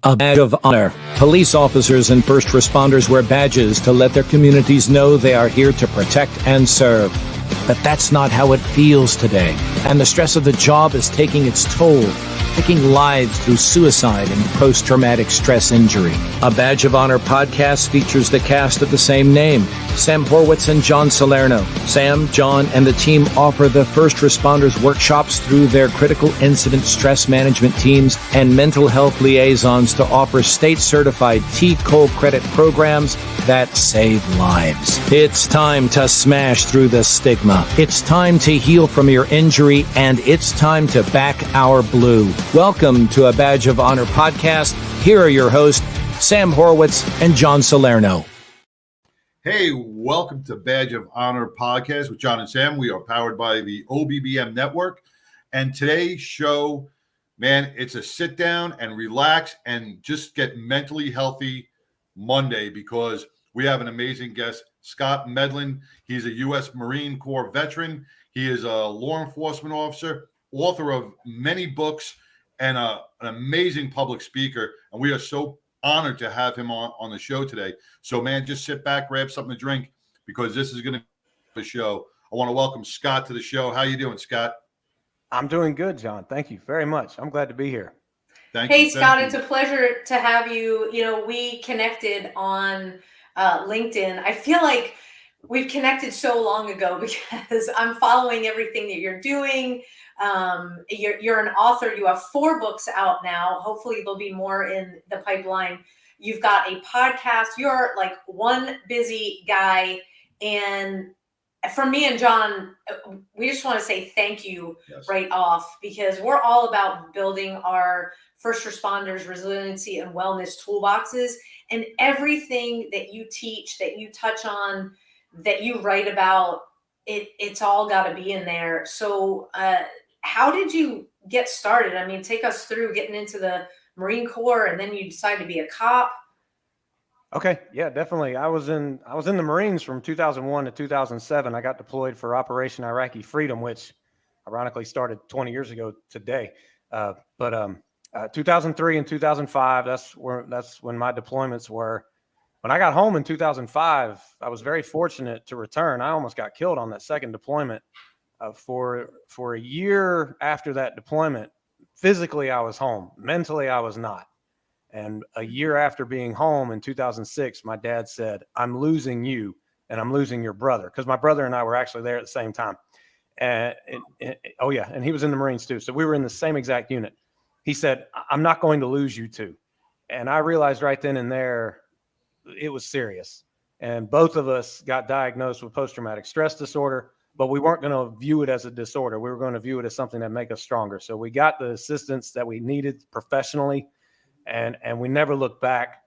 A badge of honor. Police officers and first responders wear badges to let their communities know they are here to protect and serve. But that's not how it feels today, and the stress of the job is taking its toll, taking lives through suicide and post-traumatic stress injury. A Badge of Honor podcast features the cast of the same name, Sam Horwitz and John Salerno. Sam, John, and the team offer the first responders workshops through their critical incident stress management teams and mental health liaisons to offer state-certified T-Cole credit programs that save lives. It's time to smash through the stigma. It's time to heal from your injury, and it's time to back our blue. Welcome to A Badge of Honor podcast. Here are your hosts, Sam Horwitz and John Salerno. Hey, welcome to Badge of Honor podcast with John and Sam. We are powered by the OBBM network. And today's show, man, it's a sit down and relax and just get mentally healthy Monday, because we have an amazing guest, Scott Medlin. He's a U.S. Marine Corps veteran. He is a law enforcement officer, author of many books, and an amazing public speaker. And we are so honored to have him on the show today. So, man, just sit back, grab something to drink, because this is going to be a show. I want to welcome Scott to the show. How you doing, Scott? I'm doing good, John. Thank you very much. I'm glad to be here. Thank you. Hey, Scott, it's a pleasure to have you. You know, we connected on LinkedIn. I feel like we've connected so long ago because I'm following everything that you're doing. You're an author. You have 4 books out now. Hopefully there'll be more in the pipeline. You've got a podcast. You're like one busy guy. And from me and John, we just want to say thank you right off, because we're all about building our first responders resiliency and wellness toolboxes, and everything that you teach, that you touch on, that you write about, it's all got to be in there. So how did you get started? I mean, take us through getting into the Marine Corps, and then you decided to be a cop. Okay. Yeah, definitely. I was in the Marines from 2001 to 2007. I when deployed for Operation Iraqi Freedom, which ironically started 20 years ago today. 2003 and 2005, that's when my deployments were. When I got home in 2005, I was very fortunate to return. I almost got killed on that second deployment. For a year after that deployment, physically I was home. Mentally I was not. And a year after being home in 2006, my dad said, "I'm losing you and I'm losing your brother," because my brother and I were actually there at the same time. And he was in the Marines too. So we were in the same exact unit. He said, "I'm not going to lose you two." And I realized right then and there it was serious. And both of us got diagnosed with post-traumatic stress disorder, but we weren't going to view it as a disorder. We were going to view it as something that make us stronger. So we got the assistance that we needed professionally, and we never looked back.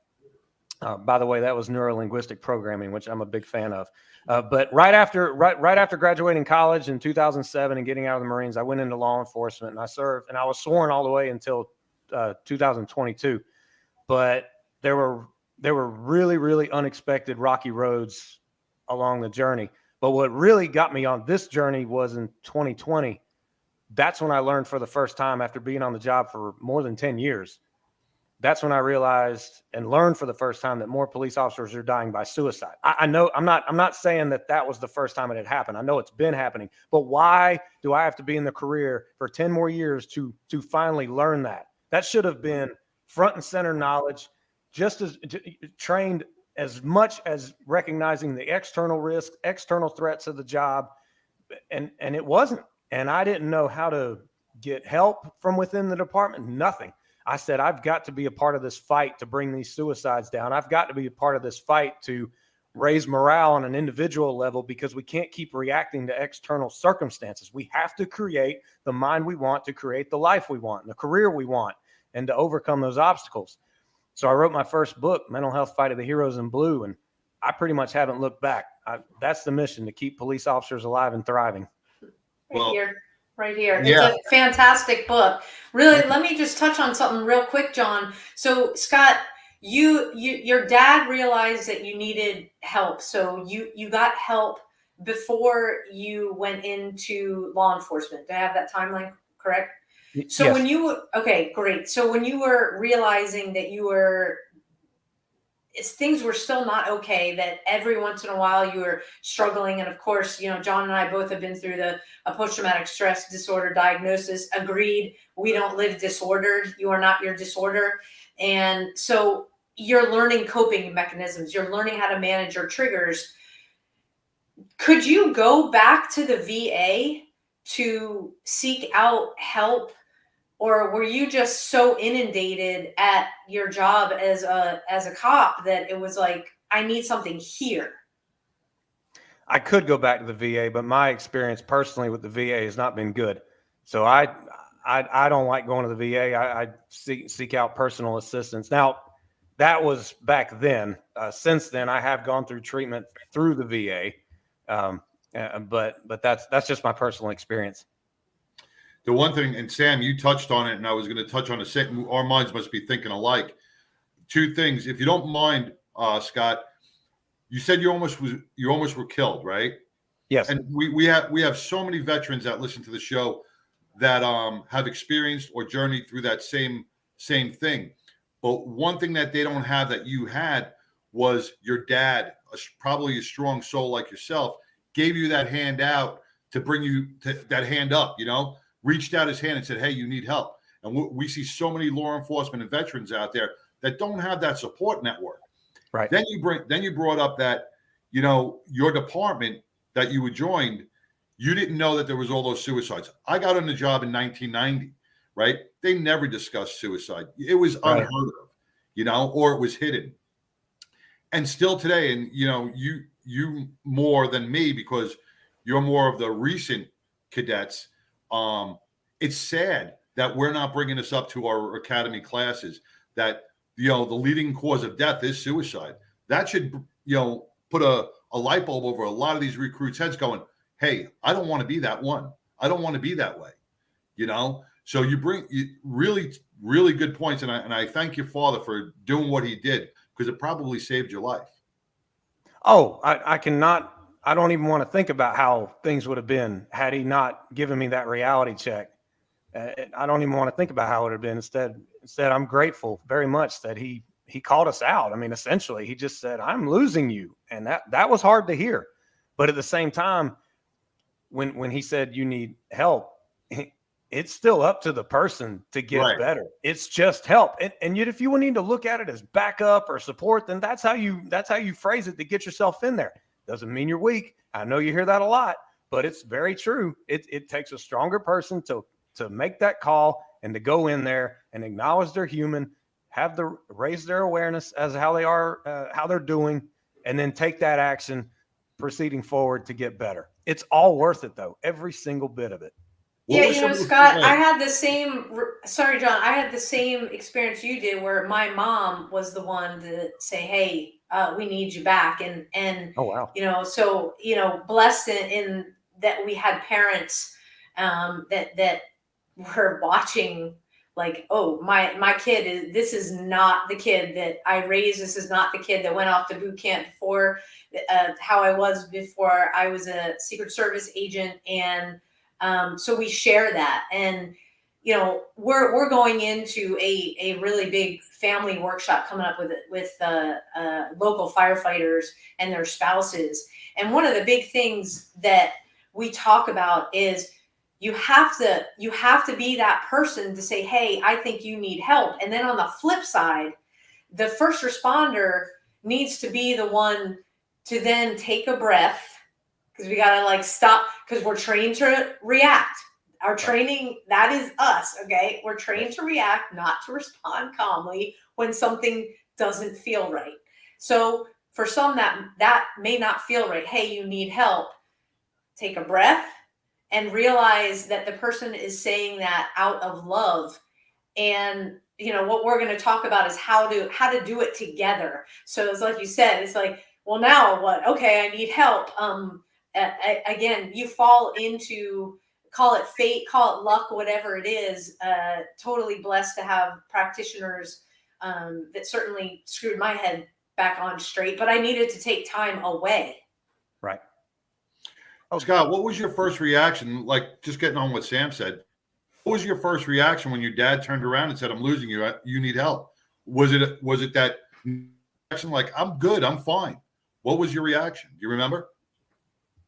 By the way, that was neuro-linguistic programming, which I'm a big fan of. But right after graduating college in 2007 and getting out of the Marines, I went into law enforcement, and I served, and I was sworn all the way until 2022. But there were really, really unexpected rocky roads along the journey. But what really got me on this journey was in 2020. That's when I learned for the first time, after being on the job for more than 10 years, that's when I realized and learned for the first time that more police officers are dying by suicide. I know I'm not saying that was the first time it had happened. I know it's been happening, but why do I have to be in the career for 10 more years to finally learn that? That should have been front and center knowledge, just as trained as much as recognizing the external risks, external threats of the job. And it wasn't. And I didn't know how to get help from within the department. Nothing. I said, I've got to be a part of this fight to bring these suicides down. I've got to be a part of this fight to raise morale on an individual level, because we can't keep reacting to external circumstances. We have to create the mind we want to create the life we want and the career we want, and to overcome those obstacles. So I wrote my first book, Mental Health Fight of the Heroes in Blue, and I pretty much haven't looked back. That's the mission, to keep police officers alive and thriving. Right here. Yeah. It's a fantastic book. Really, let me just touch on something real quick, John. So, Scott, your dad realized that you needed help. So you got help before you went into law enforcement. Do I have that timeline correct? So Yes. when you, okay, great. So when you were realizing that things were still not okay, that every once in a while you were struggling. And of course, John and I both have been through a post-traumatic stress disorder diagnosis. Agreed. We don't live disordered. You are not your disorder. And so you're learning coping mechanisms. You're learning how to manage your triggers. Could you go back to the VA to seek out help? Or were you just so inundated at your job as a cop that it was like, I need something here? I could go back to the VA, but my experience personally with the VA has not been good. So I don't like going to the VA. I seek out personal assistance. Now, that was back then. Since then, I have gone through treatment through the VA, but that's just my personal experience. The one thing, and Sam, you touched on it, and I was going to touch on a second. Our minds must be thinking alike. Two things, if you don't mind, Scott. You said you almost were killed, right? Yes. And we have so many veterans that listen to the show that have experienced or journeyed through that same thing. But one thing that they don't have that you had was your dad, probably a strong soul like yourself, gave you that hand out to bring you to that hand up, reached out his hand and said, hey, you need help. And we see so many law enforcement and veterans out there that don't have that support network. Right. Then you brought up that, your department that you had joined, you didn't know that there was all those suicides. I got on the job in 1990, right? They never discussed suicide. It was unheard of, or it was hidden. And still today, and you more than me because you're more of the recent cadets. It's sad that we're not bringing this up to our academy classes, that the leading cause of death is suicide. That should put a light bulb over a lot of these recruits' heads, going, hey, I don't want to be that one. I don't want to be that way. So you bring really, really good points, and I thank your father for doing what he did, because it probably saved your life. Oh, I don't even want to think about how things would have been had he not given me that reality check. I don't even want to think about how it would have been. Instead, I'm grateful very much that he called us out. I mean, essentially, he just said, I'm losing you. And that was hard to hear. But at the same time, when he said you need help, it's still up to the person to get better. It's just help. And yet, if you need to look at it as backup or support, then that's how you phrase it to get yourself in there. Doesn't mean you're weak. I know you hear that a lot, but it's very true. It takes a stronger person to make that call and to go in there and acknowledge they're human, raise their awareness as how they are, how they're doing, and then take that action proceeding forward to get better. It's all worth it though. Every single bit of it. Yeah, Scott, I had the same, sorry, John, I had the same experience you did, where my mom was the one to say, hey, we need you back. And oh, wow. So, blessed in that we had parents that were watching, like, oh, my kid this is not the kid that I raised. This is not the kid that went off to boot camp before, how I was before I was a Secret Service agent. And so we share that. And, we're going into a really big family workshop coming up with local firefighters and their spouses. And one of the big things that we talk about is you have to be that person to say, hey, I think you need help. And then on the flip side, the first responder needs to be the one to then take a breath, because we got to stop, because we're trained to react. Our training, that is us. Okay. We're trained to react, not to respond calmly when something doesn't feel right. So for some that may not feel right. Hey, you need help. Take a breath and realize that the person is saying that out of love. And what we're going to talk about is how to do it together. So it's like you said, it's like, well, now what? Okay, I need help. Again, you fall into, call it fate, call it luck, whatever it is. Totally blessed to have practitioners that certainly screwed my head back on straight, but I needed to take time away. Scott, what was your first reaction? Like, just getting on what Sam said, What was your first reaction when your dad turned around and said, "I'm losing you. You need help"? Was it that reaction like, "I'm good, I'm fine"? What was your reaction? Do you remember?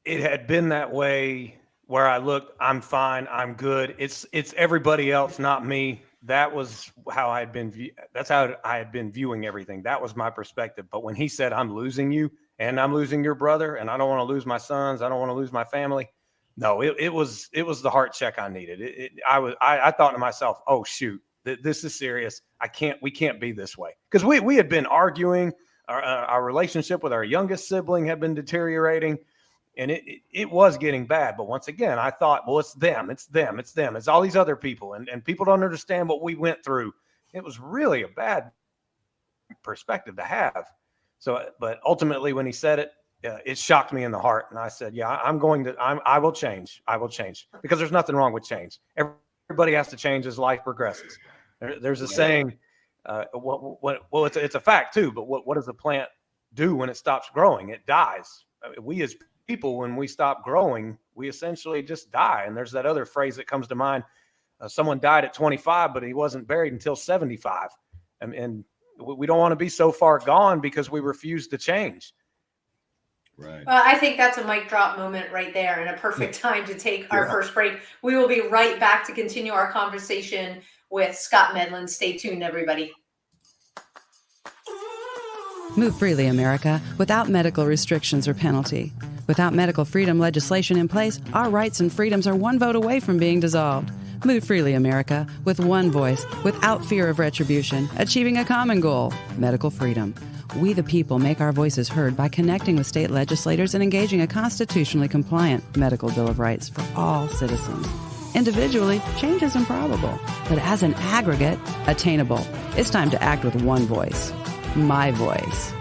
It had been that way where I looked, I'm fine, I'm good. It's everybody else, not me. That was how I had been. That's how I had been viewing everything. That was my perspective. But when he said, "I'm losing you, and I'm losing your brother, and I don't want to lose my sons, I don't want to lose my family," no, it was the heart check I needed. I thought to myself, "Oh shoot, this is serious. We can't be this way," because we had been arguing. Our relationship with our youngest sibling had been deteriorating. And it was getting bad. But once again, I thought, well, it's them. It's all these other people. And people don't understand what we went through. It was really a bad perspective to have. So, but ultimately when he said it, it shocked me in the heart. And I said, yeah, I will change. I will change, because there's nothing wrong with change. Everybody has to change as life progresses. There's a saying, it's a fact too, but what does a plant do when it stops growing? It dies. We as people, when we stop growing, we essentially just die. And there's that other phrase that comes to mind. Someone died at 25, but he wasn't buried until 75. And we don't want to be so far gone because we refuse to change. Right. Well, I think that's a mic drop moment right there, and a perfect time to take our first break. We will be right back to continue our conversation with Scott Medlin. Stay tuned, everybody. Move freely, America, without medical restrictions or penalty. Without medical freedom legislation in place, our rights and freedoms are one vote away from being dissolved. Move freely, America, with one voice, without fear of retribution, achieving a common goal, medical freedom. We the people make our voices heard by connecting with state legislators and engaging a constitutionally compliant medical Bill of Rights for all citizens. Individually, change is improbable, but as an aggregate, attainable. It's time to act with one voice. My voice.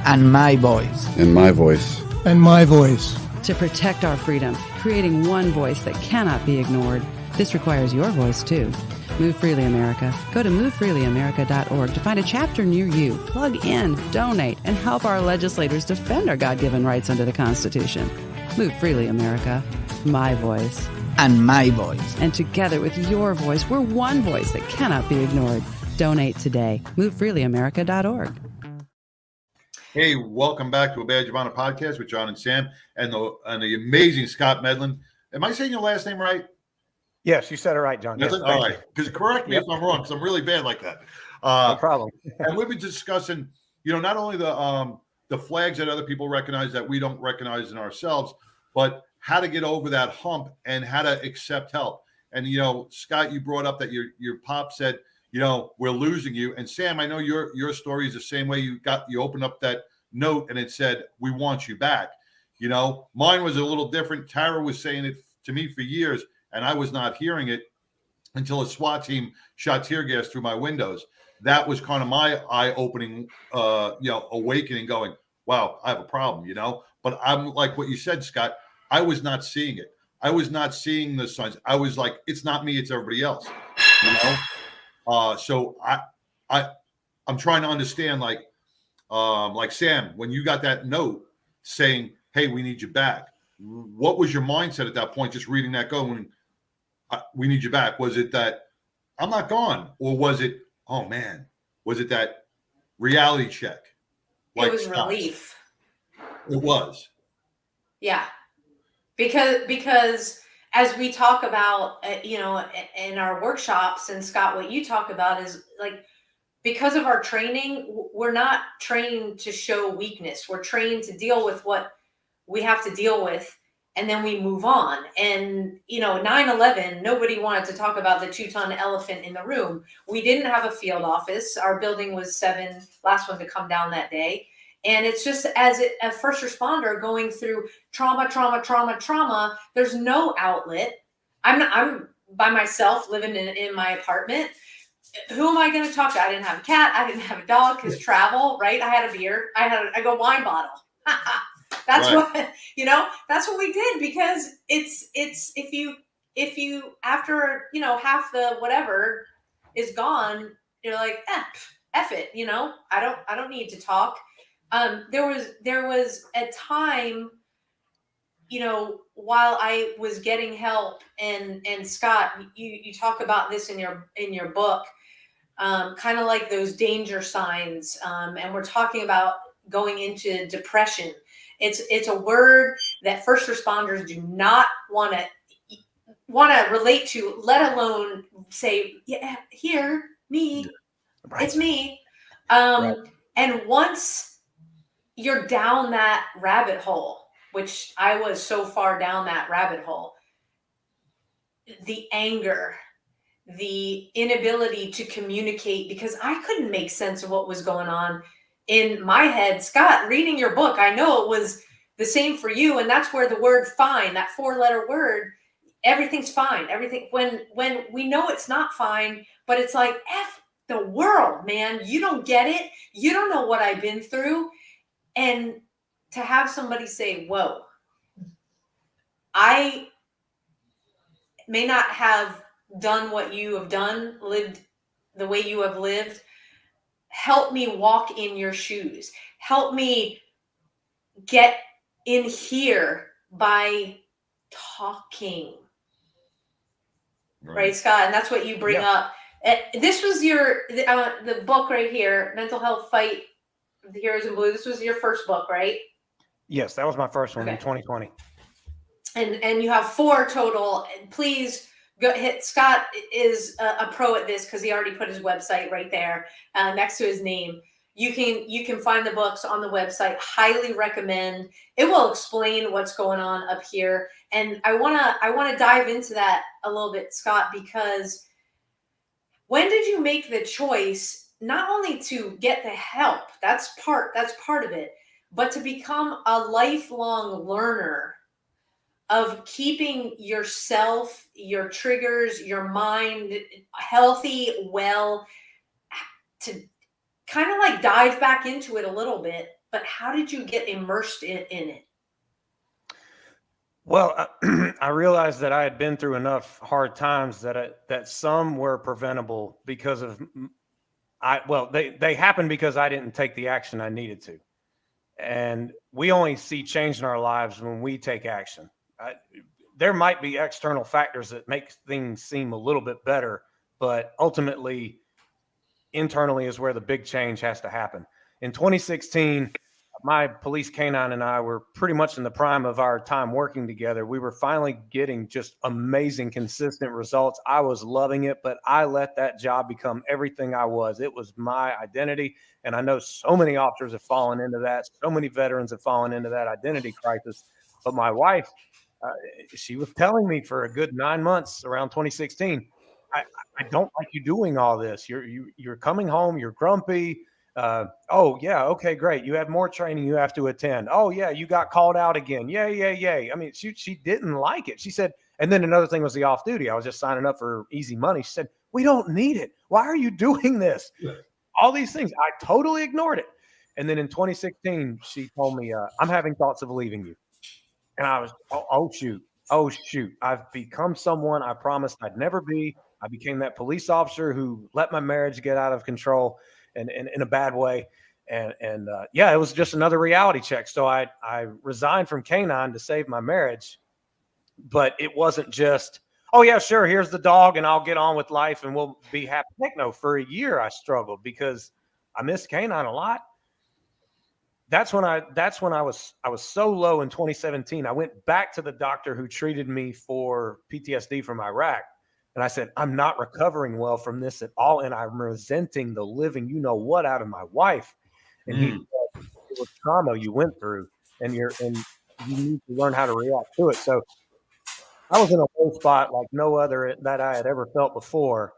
And my voice. And my voice. And my voice. To protect our freedom, creating one voice that cannot be ignored. This requires your voice, too. Move Freely America. Go to movefreelyamerica.org to find a chapter near you. Plug in, donate, and help our legislators defend our God-given rights under the Constitution. Move Freely America. My voice. And my voice. And together with your voice, we're one voice that cannot be ignored. Donate today. MoveFreelyAmerica.org. Hey, welcome back to a Badge of Honor podcast with John and Sam and the amazing Scott Medlin. Am I saying your last name right? Yes, you said it right, John. Yes, all right. Because correct me if I'm wrong, because I'm really bad like that. No problem. And we've been discussing, not only the flags that other people recognize that we don't recognize in ourselves, but how to get over that hump and how to accept help. And Scott, you brought up that your pop said, we're losing you. And Sam, I know your story is the same way. You opened up that note and it said, "We want you back." Mine was a little different. Tara was saying it to me for years, and I was not hearing it until a SWAT team shot tear gas through my windows. That was kind of my eye-opening, awakening, going, wow, I have a problem, But I'm like what you said, Scott, I was not seeing it. I was not seeing the signs. I was like, it's not me, it's everybody else, So I'm trying to understand, like Sam, when you got that note saying, "Hey, we need you back," what was your mindset at that point? Just reading that going, "We need you back." Was it that I'm not gone, or was it, oh man, was it that reality check? It was relief. It was. Yeah, because as we talk about, in our workshops, and Scott, what you talk about is like, because of our training, we're not trained to show weakness. We're trained to deal with what we have to deal with, and then we move on. And 9/11, nobody wanted to talk about the 2-ton elephant in the room. We didn't have a field office. Our building was 7, last one to come down that day. And it's just a first responder going through trauma. There's no outlet. I'm by myself living in my apartment. Who am I going to talk to? I didn't have a cat. I didn't have a dog because travel, right? I had a beer. I go wine bottle. That's right. That's what we did, because it's if you after, half the whatever is gone, you're like, F it, I don't need to talk. There was a time, while I was getting help, and Scott, you talk about this in your book, kind of like those danger signs, and we're talking about going into depression. It's a word that first responders do not want to relate to, let alone say, yeah, here, me, Right. it's me. Right. And once you're down that rabbit hole, which I was so far down that rabbit hole, the anger, the inability to communicate, because I couldn't make sense of what was going on in my head. Scott, reading your book, I know it was the same for you. And that's where the word fine, that 4-letter word, everything's fine. Everything, when we know it's not fine, but it's like, F the world, man, you don't get it. You don't know what I've been through. And to have somebody say, whoa, I may not have done what you have done, lived the way you have lived. Help me walk in your shoes. Help me get in here by talking. Right, Scott? And that's what you bring up. This was the book right here, Mental Health Fight of the Heroes in Blue. This was your first book, right? Yes, that was my first one in 2020. And you have 4 total. Please go hit. Scott is a pro at this because he already put his website right there next to his name. You can find the books on the website. Highly recommend. It will explain what's going on up here. And I wanna dive into that a little bit, Scott, because when did you make the choice not only to get the help? That's part of it, but to become a lifelong learner of keeping yourself, your triggers, your mind healthy, well, to kind of like dive back into it a little bit. But how did you get immersed in it? Well, I realized that I had been through enough hard times that some were preventable because of they happened because I didn't take the action I needed to. And we only see change in our lives when we take action. There might be external factors that make things seem a little bit better, but ultimately, internally is where the big change has to happen. In 2016, my police canine and I were pretty much in the prime of our time working together. We were finally getting just amazing, consistent results. I was loving it, but I let that job become everything I was. It was my identity. And I know so many officers have fallen into that. So many veterans have fallen into that identity crisis. But my wife, she was telling me for a good 9 months around 2016, I don't like you doing all this. You're coming home, you're grumpy. Oh yeah, okay, great. You have more training you have to attend. Oh yeah, you got called out again. Yay. I mean, she didn't like it. She said, and then another thing was the off duty. I was just signing up for easy money. She said, we don't need it. Why are you doing this? All these things. I totally ignored it. And then in 2016, she told me, I'm having thoughts of leaving you. And I was, oh shoot. I've become someone I promised I'd never be. I became that police officer who let my marriage get out of control and in a bad way. And it was just another reality check. So I resigned from K9 to save my marriage. But it wasn't just, oh yeah, sure, here's the dog and I'll get on with life and we'll be happy. Heck no, for a year I struggled because I missed K9 a lot. That's when I was so low in 2017. I went back to the doctor who treated me for PTSD from Iraq. And I said, I'm not recovering well from this at all. And I'm resenting the living, you know what, out of my wife. And he said, it was trauma you went through and you need to learn how to react to it. So I was in a low spot like no other that I had ever felt before.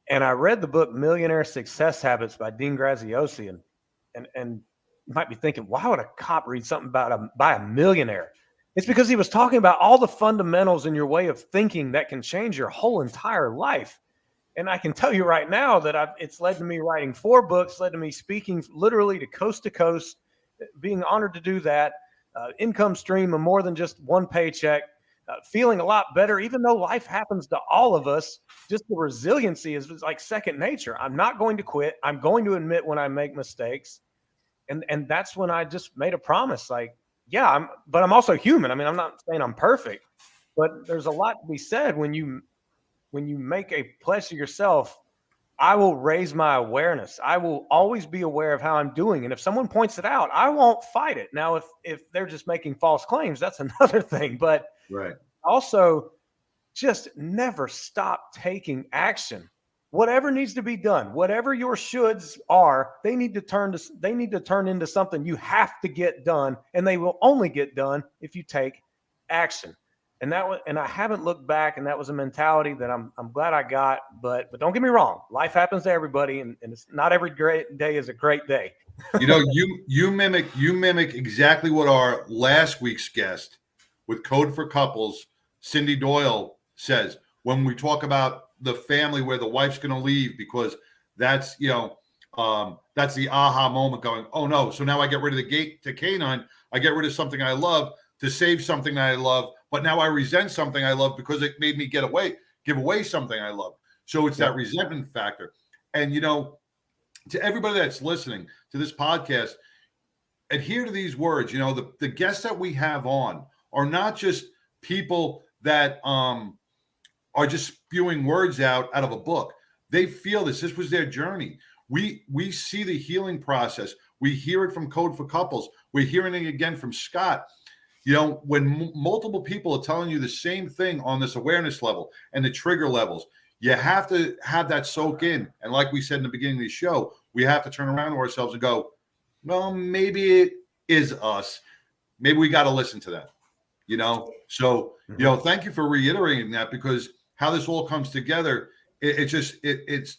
And I read the book Millionaire Success Habits by Dean Graziosi. And you might be thinking, why would a cop read something by a millionaire? It's because he was talking about all the fundamentals in your way of thinking that can change your whole entire life. And I can tell you right now that it's led to me writing 4 books, led to me speaking literally to coast, being honored to do that, income stream of more than just one paycheck, feeling a lot better, even though life happens to all of us. Just the resiliency is like second nature. I'm not going to quit. I'm going to admit when I make mistakes. And that's when I just made a promise, like, yeah, but I'm also human. I mean, I'm not saying I'm perfect, but there's a lot to be said when you make a pledge to yourself. I will raise my awareness. I will always be aware of how I'm doing. And if someone points it out, I won't fight it. Now, if they're just making false claims, that's another thing. But Right. also just never stop taking action. Whatever needs to be done, whatever your shoulds are, they need to turn into something you have to get done. And they will only get done if you take action. And I haven't looked back, and that was a mentality that I'm glad I got. But don't get me wrong, life happens to everybody, and it's not every great day is a great day. You know, you mimic exactly what our last week's guest with Code for Couples, Cindy Doyle, says when we talk about the family where the wife's going to leave because that's that's the aha moment going, oh no, so now I get rid of the canine, I get rid of something I love to save something that I love. But now I resent something I love because it made me give away something I love. So it's that resentment factor. And, to everybody that's listening to this podcast, adhere to these words. The guests that we have on are not just people that are just spewing words out of a book. They feel this. This was their journey. We see the healing process. We hear it from Code for Couples. We're hearing it again from Scott. When multiple people are telling you the same thing on this awareness level and the trigger levels, you have to have that soak in. And like we said in the beginning of the show, we have to turn around to ourselves and go, well, maybe it is us. Maybe we got to listen to that, So, thank you for reiterating that, because how this all comes together, it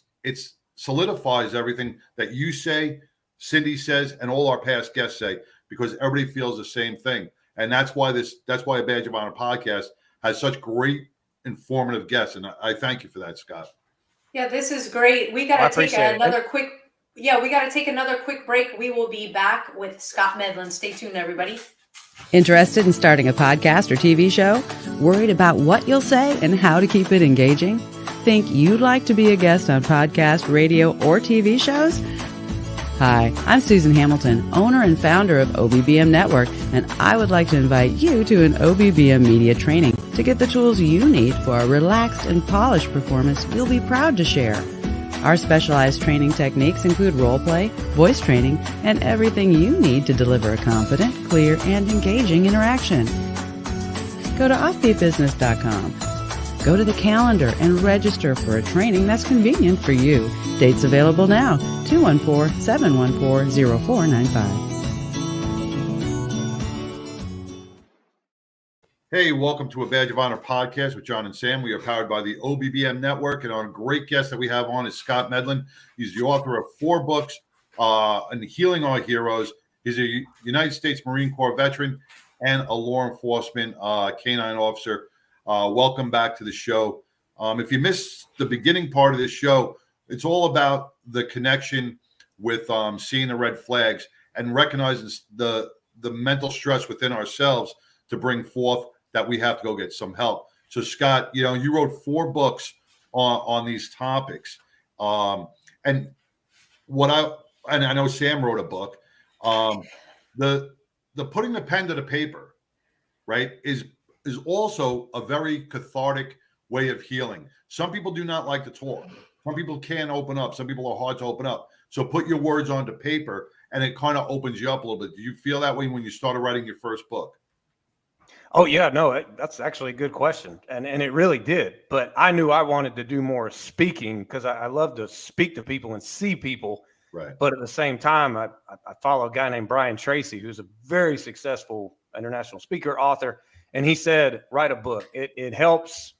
solidifies everything that you say, Cindy says, and all our past guests say, because everybody feels the same thing. And that's why a Badge of Honor podcast has such great informative guests. And I thank you for that, Scott. Yeah, this is great. We got to take another quick break. We will be back with Scott Medlin. Stay tuned, everybody. Interested in starting a podcast or TV show? Worried about what you'll say and how to keep it engaging? Think you'd like to be a guest on podcast, radio, or TV shows? Hi, I'm Susan Hamilton, owner and founder of OBBM Network, and I would like to invite you to an OBBM media training to get the tools you need for a relaxed and polished performance we'll be proud to share. Our specialized training techniques include role play, voice training, and everything you need to deliver a confident, clear, and engaging interaction. Go to offbeatbusiness.com. Go to the calendar and register for a training that's convenient for you. Dates available now, 214-714-0495. Hey, welcome to a Badge of Honor podcast with John and Sam. We are powered by the OBBM Network, and our great guest that we have on is Scott Medlin. He's the author of 4 books on Healing Our Heroes. He's a United States Marine Corps veteran and a law enforcement canine officer. Welcome back to the show. If you missed the beginning part of this show, it's all about the connection with seeing the red flags and recognizing the mental stress within ourselves to bring forth that we have to go get some help. So, Scott, you wrote 4 books on these topics, and I know Sam wrote a book. The putting the pen to the paper, right, is also a very cathartic way of healing. Some people do not like to talk. Some people can't open up. Some people are hard to open up. So put your words onto paper, and it kind of opens you up a little bit. Do you feel that way when you started writing your first book? Oh, yeah, no, that's actually a good question. And it really did. But I knew I wanted to do more speaking because I love to speak to people and see people. Right. But at the same time, I follow a guy named Brian Tracy, who's a very successful international speaker, author. And he said, write a book. It helps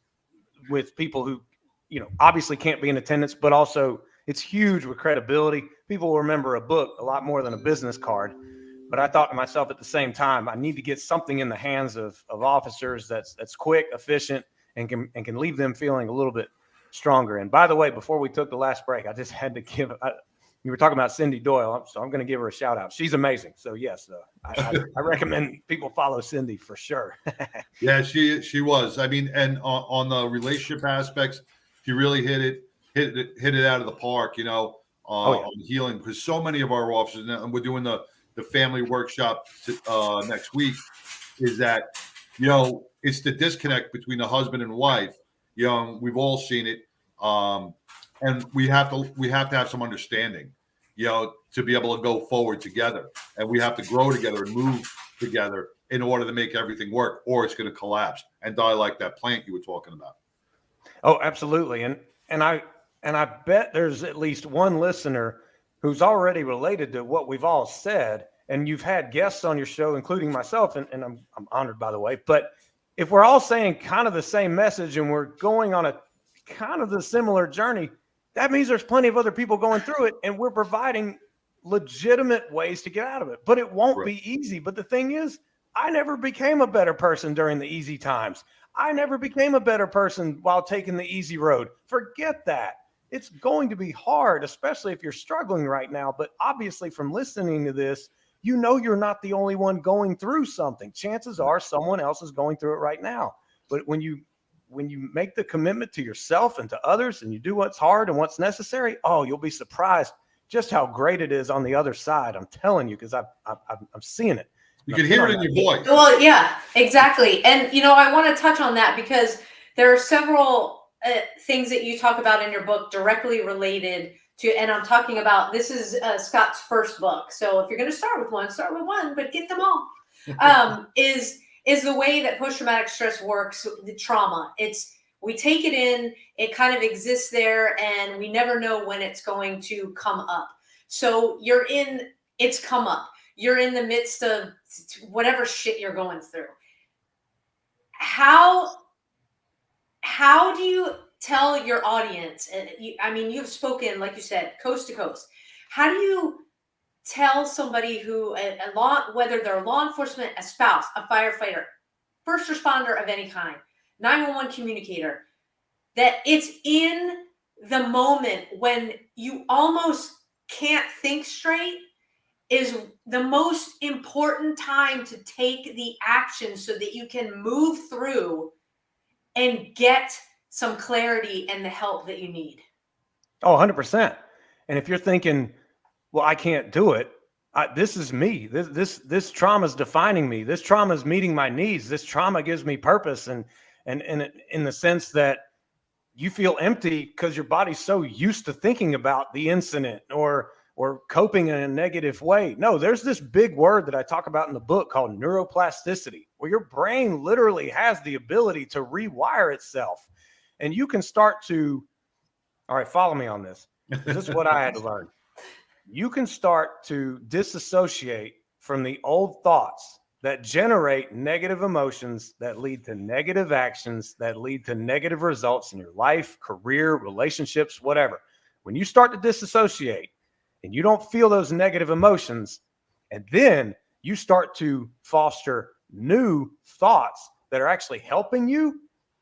with people who, obviously can't be in attendance, but also it's huge with credibility. People will remember a book a lot more than a business card. But I thought to myself at the same time, I need to get something in the hands of officers that's quick, efficient, and can leave them feeling a little bit stronger. And by the way, before we took the last break, I just had to give you were talking about Cindy Doyle, so I'm going to give her a shout out. She's amazing. So yes, I recommend people follow Cindy for sure. Yeah, she was. I mean, and on the relationship aspects, she really hit it out of the park. On healing, because so many of our officers, and we're doing the the family workshop next week, is that, it's the disconnect between the husband and wife. We've all seen it. And we have to have some understanding, to be able to go forward together, and we have to grow together and move together in order to make everything work, or it's going to collapse and die like that plant you were talking about. Oh, absolutely. And I bet there's at least one listener who's already related to what we've all said, and you've had guests on your show, including myself, and I'm honored, by the way. But if we're all saying kind of the same message and we're going on a kind of the similar journey, that means there's plenty of other people going through it, and we're providing legitimate ways to get out of it. But it won't be easy. But the thing is, I never became a better person during the easy times. I never became a better person while taking the easy road. Forget that. It's going to be hard, especially if you're struggling right now. But obviously, from listening to this, you're not the only one going through something. Chances are someone else is going through it right now. But when you make the commitment to yourself and to others, and you do what's hard and what's necessary, you'll be surprised just how great it is on the other side. I'm telling you, because I'm seeing it. You can hear it in your voice. Well, yeah, exactly. And, I want to touch on that because there are several things that you talk about in your book directly related to, and I'm talking about, this is Scott's first book. So if you're going to start with one, but get them all, is the way that post-traumatic stress works, the trauma. We take it in, it kind of exists there, and we never know when it's going to come up. So it's come up. You're in the midst of whatever shit you're going through. How do you tell your audience, you've spoken, like you said, coast to coast. How do you tell somebody who, whether they're law enforcement, a spouse, a firefighter, first responder of any kind, 911 communicator, that it's in the moment when you almost can't think straight is the most important time to take the action so that you can move through and get some clarity and the help that you need? Oh, 100%. And if you're thinking, well, I can't do it, this is me. This trauma is defining me. This trauma is meeting my needs. This trauma gives me purpose. And in the sense that you feel empty because your body's so used to thinking about the incident or coping in a negative way. No, there's this big word that I talk about in the book called neuroplasticity, where your brain literally has the ability to rewire itself. And you can start to, all right, follow me on this. This is what I had to learn. You can start to disassociate from the old thoughts that generate negative emotions that lead to negative actions, that lead to negative results in your life, career, relationships, whatever. When you start to disassociate and you don't feel those negative emotions, and then you start to foster new thoughts that are actually helping you,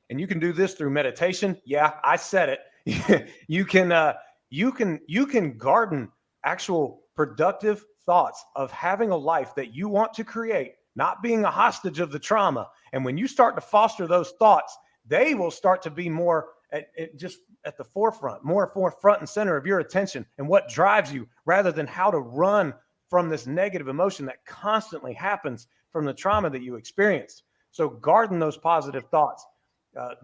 and you can do this through meditation. Yeah, I said it. You can garden actual productive thoughts of having a life that you want to create, not being a hostage of the trauma. And when you start to foster those thoughts, they will start to be more at the forefront, more front and center of your attention and what drives you, rather than how to run from this negative emotion that constantly happens from the trauma that you experienced. So garden those positive thoughts,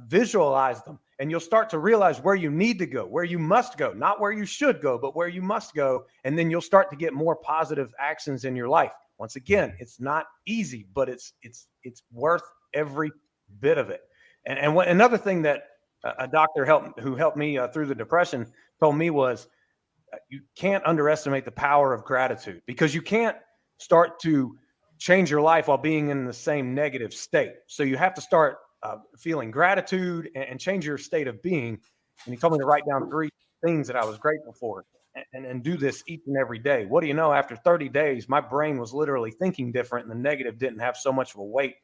visualize them, and you'll start to realize where you need to go, where you must go, not where you should go, but where you must go. And then you'll start to get more positive actions in your life. Once again, it's not easy, but it's worth every bit of it. And another thing that a doctor who helped me through the depression told me was, you can't underestimate the power of gratitude, because you can't start to change your life while being in the same negative state. So you have to start feeling gratitude and change your state of being. And he told me to write down 3 things that I was grateful for and do this each and every day. What do you know? After 30 days, my brain was literally thinking different, and the negative didn't have so much of a weight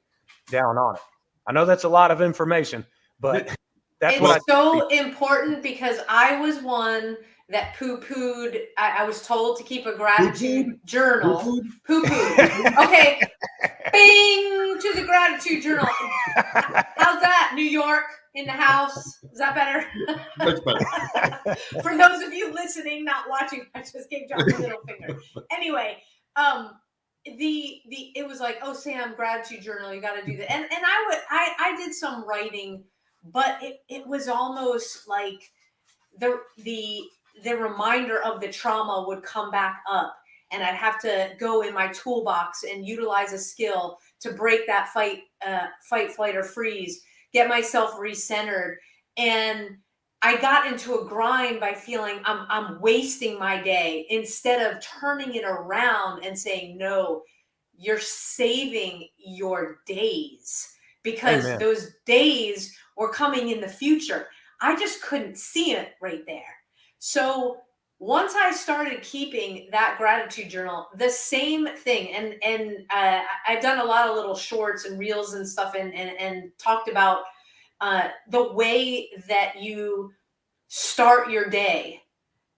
down on it. I know that's a lot of information, but that's it's so important, because I was one that poo-pooed. I was told to keep a gratitude journal. Poo-pooed. Okay. Bing to the gratitude journal. How's that, New York in the house? Is that better? Much better. For those of you listening, not watching, I just gave John the middle finger. Anyway, it was like, oh, Sam, gratitude journal, you got to do that. And I did some writing, but it was almost like the reminder of the trauma would come back up, and I'd have to go in my toolbox and utilize a skill to break that fight, flight, or freeze, get myself recentered. And I got into a grind by feeling I'm wasting my day, instead of turning it around and saying, no, you're saving your days, because Amen. those days were coming in the future. I just couldn't see it right there. So once I started keeping that gratitude journal, the same thing, and I've done a lot of little shorts and reels and stuff, and talked about the way that you start your day,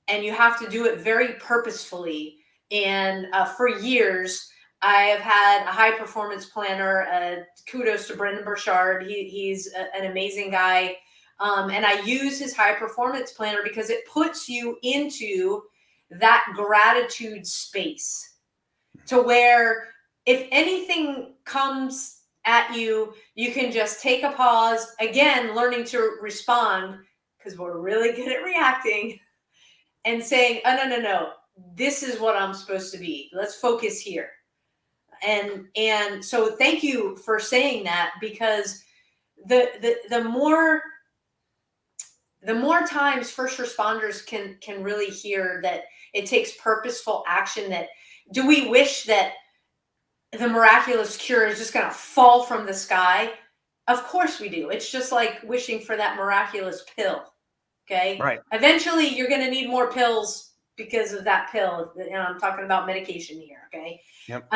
and you have to do it very purposefully. And for years, I have had a high performance planner. Kudos to Brendan Burchard. He's an amazing guy. And I use his high performance planner because it puts you into that gratitude space, to where if anything comes at you, you can just take a pause, again, learning to respond, because we're really good at reacting, and saying, oh, no, this is what I'm supposed to be. Let's focus here. And so thank you for saying that, because the more times first responders can really hear that it takes purposeful action, that do we wish that the miraculous cure is just going to fall from the sky? Of course we do. It's just like wishing for that miraculous pill. Okay. Right. Eventually you're going to need more pills because of that pill. You know, I'm talking about medication here. Okay. Yep.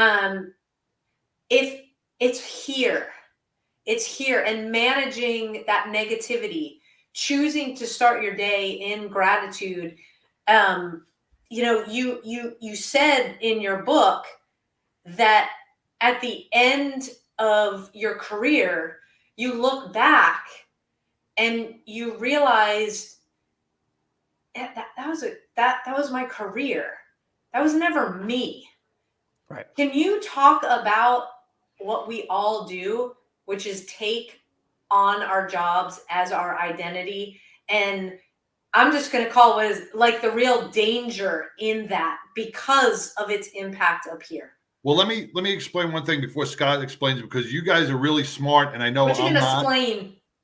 If it's here, and managing that negativity, choosing to start your day in gratitude. You said in your book that at the end of your career, you look back and you realized that was my career. That was never me. Right. Can you talk about what we all do, which is take on our jobs as our identity? And I'm just going to call it as like the real danger in that, because of its impact up here. Well, let me explain one thing before Scott explains it, because you guys are really smart, and I know What you I'm gonna not.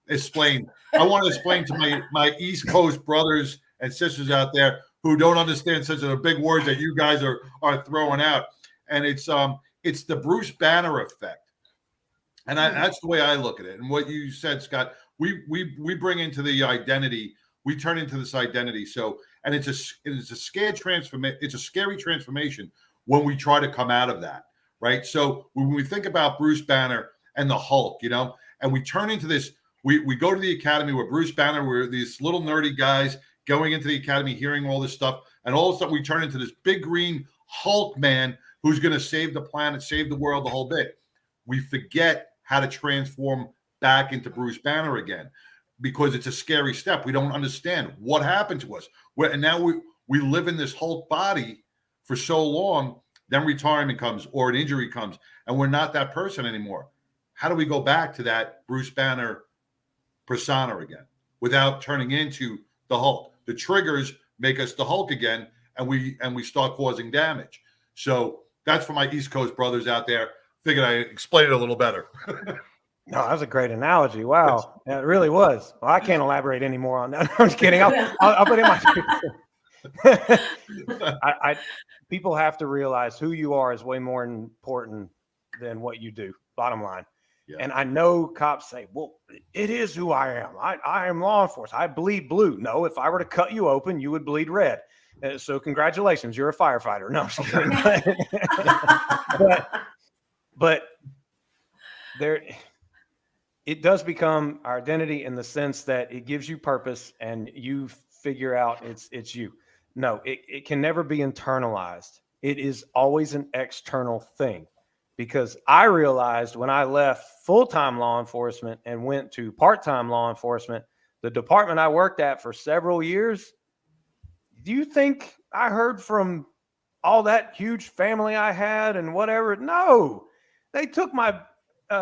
Explain. I want to explain to my East Coast brothers and sisters out there who don't understand such a big words that you guys are throwing out, and it's the Bruce Banner effect, and that's the way I look at it. And what you said, Scott, we bring into the identity, we turn into this identity. So, and it's a scary transformation when we try to come out of that, right? So when we think about Bruce Banner and the Hulk, and we turn into this, we go to the academy where Bruce Banner, we're these little nerdy guys going into the academy, hearing all this stuff, and all of a sudden we turn into this big green Hulk man who's going to save the planet, save the world, the whole bit. We forget how to transform back into Bruce Banner again, because it's a scary step. We don't understand what happened to us. And now we live in this Hulk body for so long, then retirement comes or an injury comes, and we're not that person anymore. How do we go back to that Bruce Banner persona again without turning into the Hulk? The triggers make us the Hulk again, and we start causing damage. So that's for my East Coast brothers out there. Figured I explained it a little better. No, that was a great analogy. Wow. It really was. Well, I can't elaborate any more on that. I'm just kidding. I'll put in my people have to realize who you are is way more important than what you do, bottom line. Yeah. And I know cops say, well, it is who I am. I am law enforcement. I bleed blue. No, if I were to cut you open, you would bleed red. So congratulations, you're a firefighter. No, I'm just kidding. but there, it does become our identity in the sense that it gives you purpose and you figure out it's you. No, it can never be internalized. It is always an external thing, because I realized when I left full-time law enforcement and went to part-time law enforcement, the department I worked at for several years, do you think I heard from all that huge family I had and whatever. No, they took my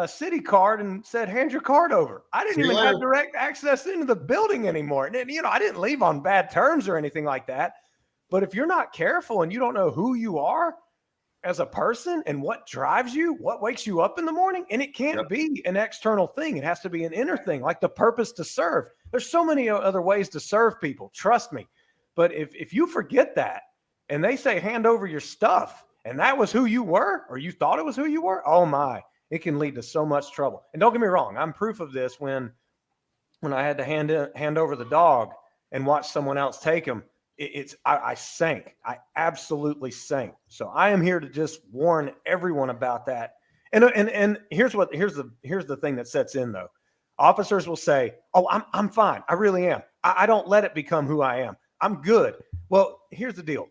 city card and said, hand your card over. I didn't even have direct access into the building anymore. And, I didn't leave on bad terms or anything like that. But if you're not careful and you don't know who you are as a person and what drives you, what wakes you up in the morning, and it can't be an external thing. It has to be an inner thing, like the purpose to serve. There's so many other ways to serve people. Trust me. But if you forget that and they say, hand over your stuff, and that was who you were, or you thought it was who you were, oh my, it can lead to so much trouble. And don't get me wrong, I'm proof of this when I had to hand over the dog and watch someone else take him. I sank. I absolutely sank. So I am here to just warn everyone about that. And here's the thing that sets in though. Officers will say, "Oh, I'm fine. I really am. I don't let it become who I am. I'm good." Well, here's the deal.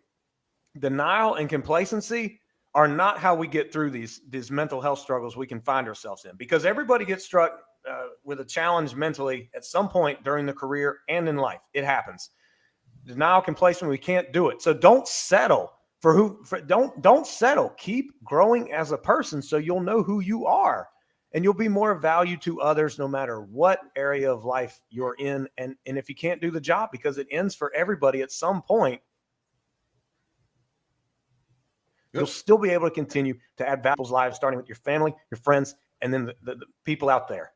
Denial and complacency are not how we get through these mental health struggles we can find ourselves in, because everybody gets struck with a challenge mentally at some point during the career and in life. It happens. Denial, complacement, we can't do it. So don't settle don't settle. Keep growing as a person so you'll know who you are and you'll be more of value to others no matter what area of life you're in. And if you can't do the job, because it ends for everybody at some point, you'll still be able to continue to add value to people's lives, starting with your family, your friends, and then the people out there.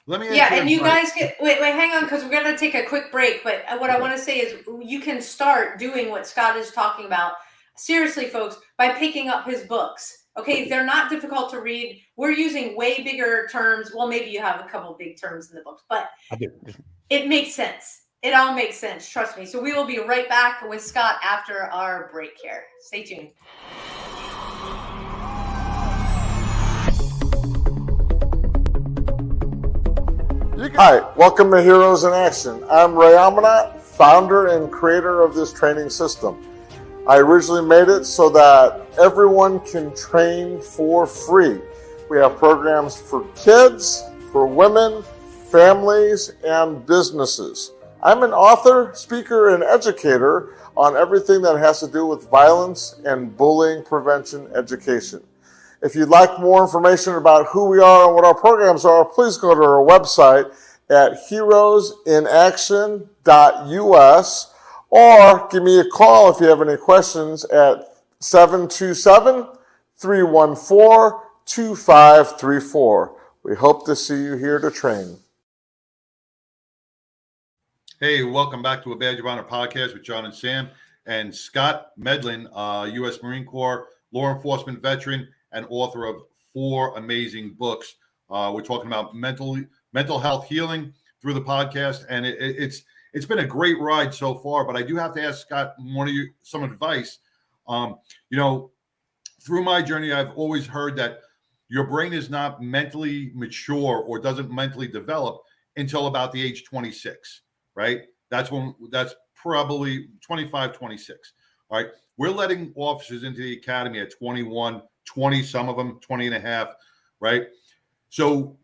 Let me and you guys wait, hang on, because we're going to take a quick break. But what I want to say is you can start doing what Scott is talking about. Seriously, folks, by picking up his books. Okay, they're not difficult to read. We're using way bigger terms. Well, maybe you have a couple big terms in the books, but I do. It makes sense. It all makes sense. Trust me. So we will be right back with Scott after our break here. Stay tuned. Hi, welcome to Heroes in Action. I'm Ray Amanat, founder and creator of this training system. I originally made it so that everyone can train for free. We have programs for kids, for women, families, and businesses. I'm an author, speaker, and educator on everything that has to do with violence and bullying prevention education. If you'd like more information about who we are and what our programs are, please go to our website at heroesinaction.us or give me a call if you have any questions at 727-314-2534. We hope to see you here to train. Hey, welcome back to a Badge of Honor podcast with John and Sam and Scott Medlin, U.S. Marine Corps law enforcement veteran and author of 4 amazing books. We're talking about mental health healing through the podcast, and it's been a great ride so far. But I do have to ask Scott some advice. Through my journey, I've always heard that your brain is not mentally mature or doesn't mentally develop until about the age 26, right? That's probably 25, 26. All right. We're letting officers into the academy at 21, 20, some of them 20 and a half, right? So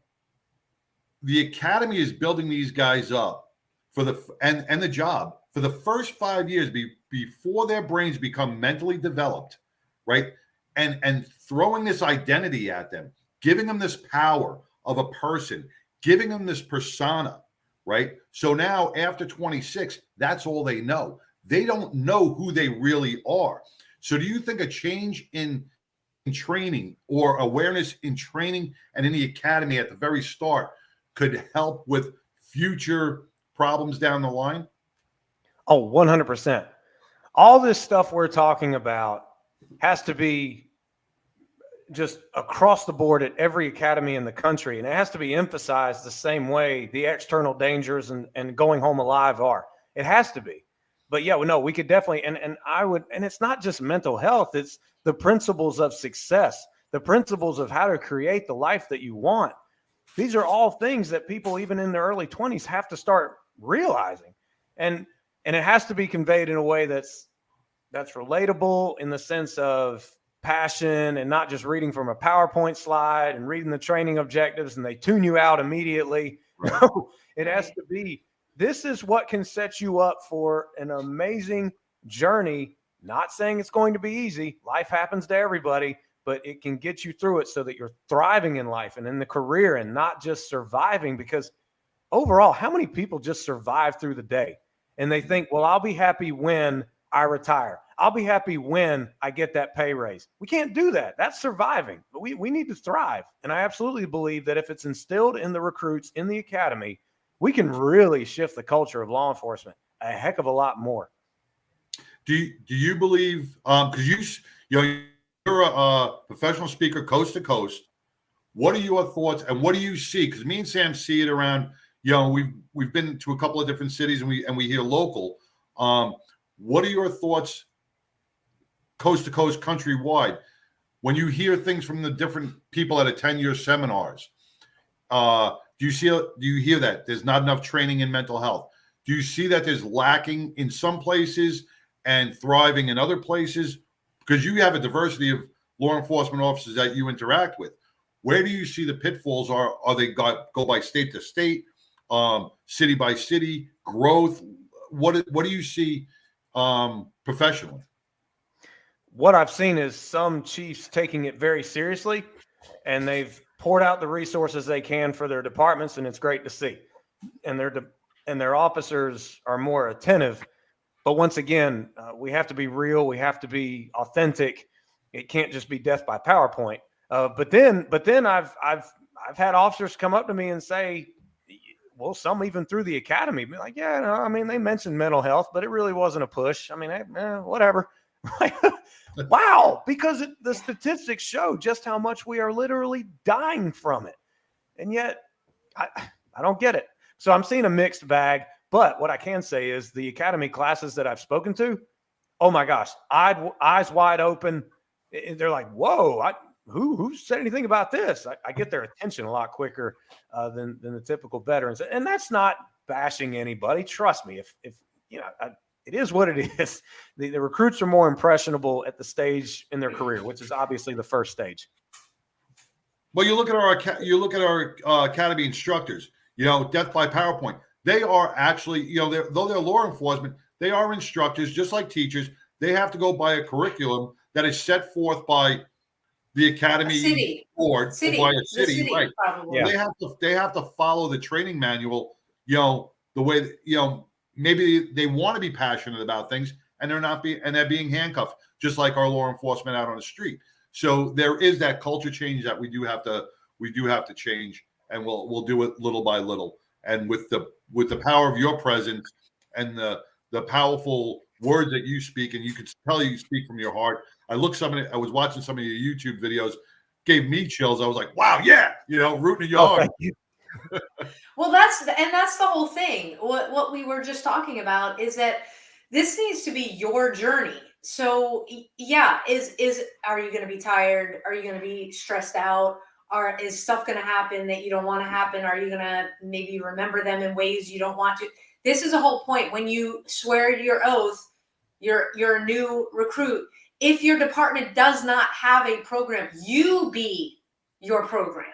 the academy is building these guys up for the job for the first 5 years before their brains become mentally developed, right? And throwing this identity at them, giving them this power of a person, giving them this persona, right? So now after 26, that's all they know. They don't know who they really are. So do you think a change in training or awareness in training and in the academy at the very start could help with future problems down the line? Oh, 100%. All this stuff we're talking about has to be just across the board at every academy in the country. And it has to be emphasized the same way the external dangers and going home alive are. It has to be. But yeah, no, we could definitely, and it's not just mental health, it's the principles of success, the principles of how to create the life that you want. These are all things that people, even in their early 20s, have to start realizing. And it has to be conveyed in a way that's relatable in the sense of passion and not just reading from a PowerPoint slide and reading the training objectives and they tune you out immediately. Right. No, it has to be, this is what can set you up for an amazing journey Not saying it's going to be easy. Life happens to everybody, but it can get you through it so that you're thriving in life and in the career and not just surviving. Because overall, how many people just survive through the day and they think, well, I'll be happy when I retire. I'll be happy when I get that pay raise. We can't do that. That's surviving. But we need to thrive. And I absolutely believe that if it's instilled in the recruits in the academy, we can really shift the culture of law enforcement a heck of a lot more. Do you believe, because you're a professional speaker coast to coast, what are your thoughts and what do you see? Because me and Sam see it around, we've been to a couple of different cities and we hear local. What are your thoughts coast to coast, countrywide, when you hear things from the different people at attend your seminars? Do you hear that there's not enough training in mental health? Do you see that there's lacking in some places and thriving in other places? Because you have a diversity of law enforcement officers that you interact with. Where do you see the pitfalls? Are they go by state to state, city by city, growth? What do you see professionally? What I've seen is some chiefs taking it very seriously, and they've poured out the resources they can for their departments, and it's great to see. And their officers are more attentive. But once again, we have to be real. We have to be authentic. It can't just be death by PowerPoint. But then I've had officers come up to me and say, well, some even through the academy, be like, yeah, no, I mean, they mentioned mental health, but it really wasn't a push. I mean, whatever. Wow, because the statistics show just how much we are literally dying from it. And yet I don't get it. So I'm seeing a mixed bag. But what I can say is the academy classes that I've spoken to, oh my gosh, eyes wide open. They're like, whoa, who said anything about this? I get their attention a lot quicker than the typical veterans. And that's not bashing anybody. Trust me, if it is what it is. The recruits are more impressionable at the stage in their career, which is obviously the first stage. Well, you look at our academy instructors, death by PowerPoint. They are actually, though they're law enforcement, they are instructors, just like teachers. They have to go by a curriculum that is set forth by the academy board, or by a city, right? Yeah. They have to follow the training manual, the way that, maybe they want to be passionate about things and they're being handcuffed, just like our law enforcement out on the street. So there is that culture change that we do have to change, and we'll do it little by little. And with the power of your presence and the powerful words that you speak, and you can tell you speak from your heart. I was watching some of your YouTube videos, gave me chills. I was like, wow, yeah, rooting at your heart. Thank you. Well, that's the whole thing. What we were just talking about is that this needs to be your journey. So yeah, are you going to be tired? Are you going to be stressed out? Is stuff going to happen that you don't want to happen? Are you going to maybe remember them in ways you don't want to? This is the whole point. When you swear to your oath, you're a new recruit. If your department does not have a program, you be your program.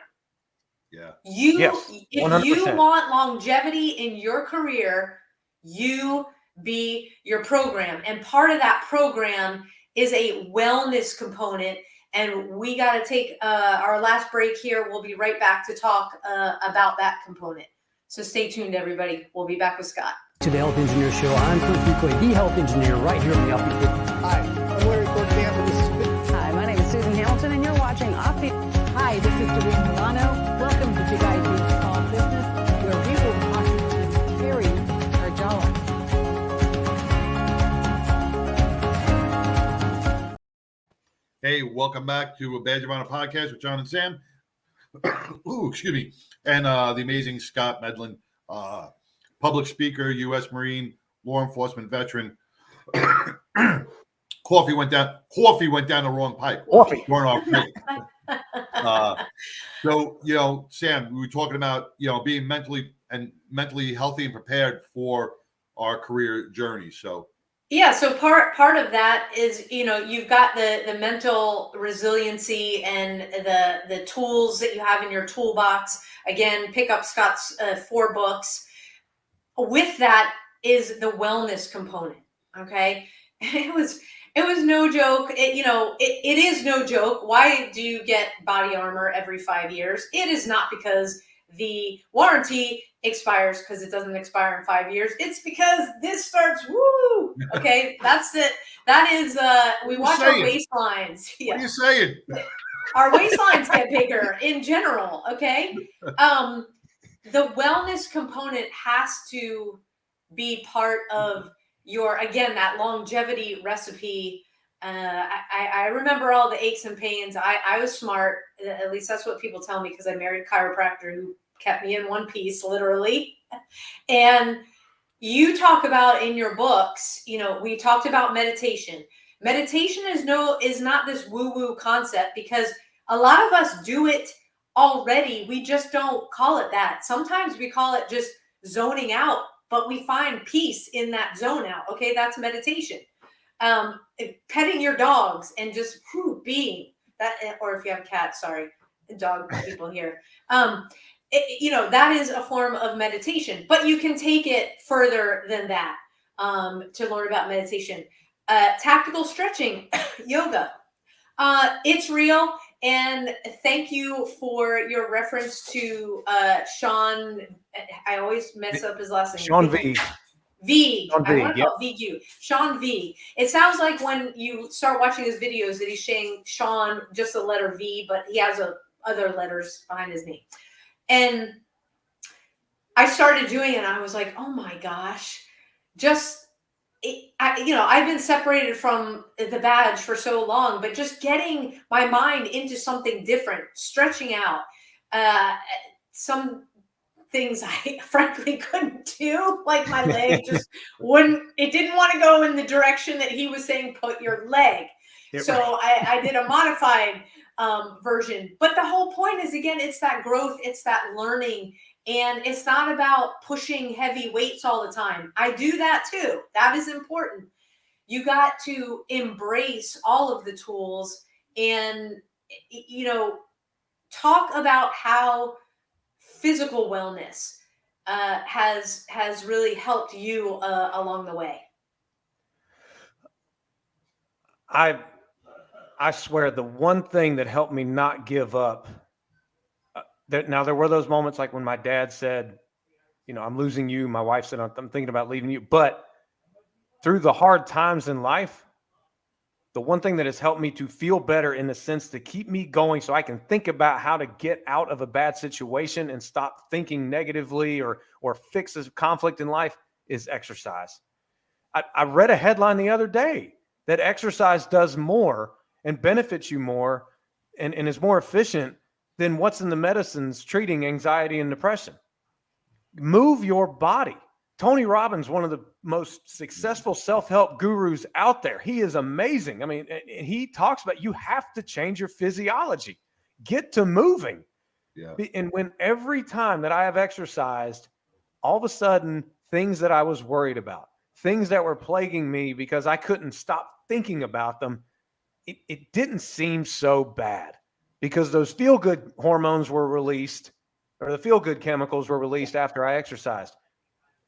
Yeah. If 100%. you want longevity in your career, you be your program. And part of that program is a wellness component. And we got to take our last break here. We'll be right back to talk about that component. So stay tuned, everybody. We'll be back with Scott. To the Health Engineer Show. I'm Clint Fuquay, the Health Engineer, right here on the Offbeat 50. Hi, I'm Larry Cordian. Hi, my name is Susan Hamilton, and you're watching Offbeat. Hi, this is Doreen Milano. Welcome to Big Ideas Small Business, where we will talk to Terry Arjala. Hey, welcome back to a Badge of Honor podcast with John and Sam. Ooh, excuse me. And the amazing Scott Medlin, public speaker, U.S. Marine, law enforcement veteran. Coffee went down the wrong pipe. Coffee. So, Sam, we were talking about, being mentally healthy and prepared for our career journey. So, yeah. So part of that is, you've got the mental resiliency and the tools that you have in your toolbox. Again, pick up Scott's 4 books. With that is the wellness component. Okay. It was no joke. It is no joke. Why do you get body armor every 5 years? It is not because the warranty expires, because it doesn't expire in 5 years. It's because this starts, woo! Okay, that's it. That is, we watch our waistlines. Yeah. What are you saying? Our waistlines get bigger in general, okay? The wellness component has to be part of your, again, that longevity recipe. I remember all the aches and pains. I was smart, at least that's what people tell me, because I married a chiropractor who kept me in one piece, literally. And you talk about in your books, we talked about meditation. Meditation is not this woo-woo concept, because a lot of us do it already. We just don't call it that. Sometimes we call it just zoning out, but we find peace in that zone out. Okay, that's meditation. Petting your dogs and just being that, or if you have cats, sorry, dog people here. That is a form of meditation, but you can take it further than that to learn about meditation. Tactical stretching, yoga. It's real. And thank you for your reference to Sean. I always mess up his last name. Sean V. V. Sean V. I want to call VQ. Sean V. It sounds like when you start watching his videos that he's saying Sean, just the letter V, but he has other letters behind his name. And I started doing it and I was like, oh my gosh, I've been separated from the badge for so long, but just getting my mind into something different, stretching out, some things I frankly couldn't do, like my leg just it didn't want to go in the direction that he was saying, put your leg. So I did a modified version. But the whole point is, again, it's that growth, it's that learning. And it's not about pushing heavy weights all the time. I do that too. That is important. You got to embrace all of the tools and, talk about how physical wellness has really helped you along the way. I swear the one thing that helped me not give up, now there were those moments like when my dad said, I'm losing you. My wife said, I'm thinking about leaving you. But through the hard times in life, the one thing that has helped me to feel better, in the sense to keep me going so I can think about how to get out of a bad situation and stop thinking negatively or fix a conflict in life, is exercise. I read a headline the other day that exercise does more and benefits you more and is more efficient than what's in the medicines treating anxiety and depression. Move your body. Tony Robbins, one of the most successful self-help gurus out there. He is amazing. I mean, he talks about you have to change your physiology. Get to moving. Yeah. And when every time that I have exercised, all of a sudden, things that I was worried about, things that were plaguing me because I couldn't stop thinking about them, it didn't seem so bad, because those feel-good hormones were released, or the feel-good chemicals were released after I exercised.